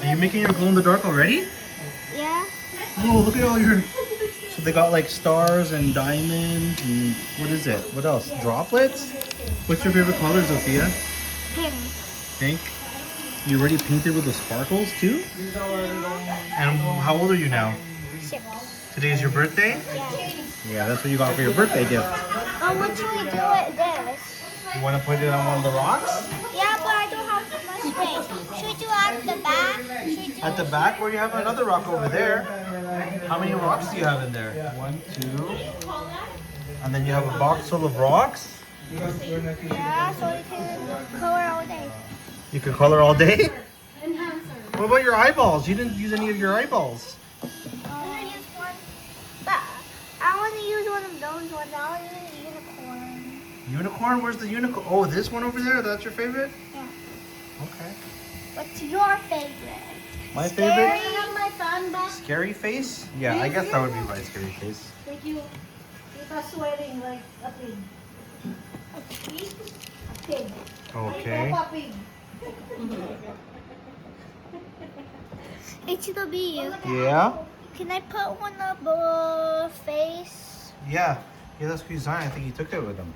Are you making your glow in the dark already? Yeah. Oh, look at all your. So they got like stars and diamonds and what is it? What else? Droplets? What's your favorite color, Sophia? Pink. Pink. You already painted with the sparkles too? And how old are you now? 6. Today's your birthday? Yeah. Yeah, that's what you got for your birthday gift. Oh, what should we do with this? You want to put it on one of the rocks? Yeah, but I don't have much space. Should we do at the back? Should we do At the back, or you have another rock over there? How many rocks do you have in there? 1, 2. And then you have a box full of rocks? Yeah, so we can color all day. You could color all day? What about your eyeballs? You didn't use any of your eyeballs. I'm gonna use one, but I want to use one of those ones. I want to use a unicorn. Unicorn? Where's the unicorn? Oh, this one over there? That's your favorite? Yeah. Okay. What's your favorite? My Scary? favorite? Can I have my fan back? Scary face? Yeah, I guess that would be my scary face. Thank you. You're sweating like a pig. A pig? A pig. Okay. Like Peppa Pig. HW. Yeah? Can I put one of the face? Yeah. Yeah, that's Kuzan. I think he took it with him.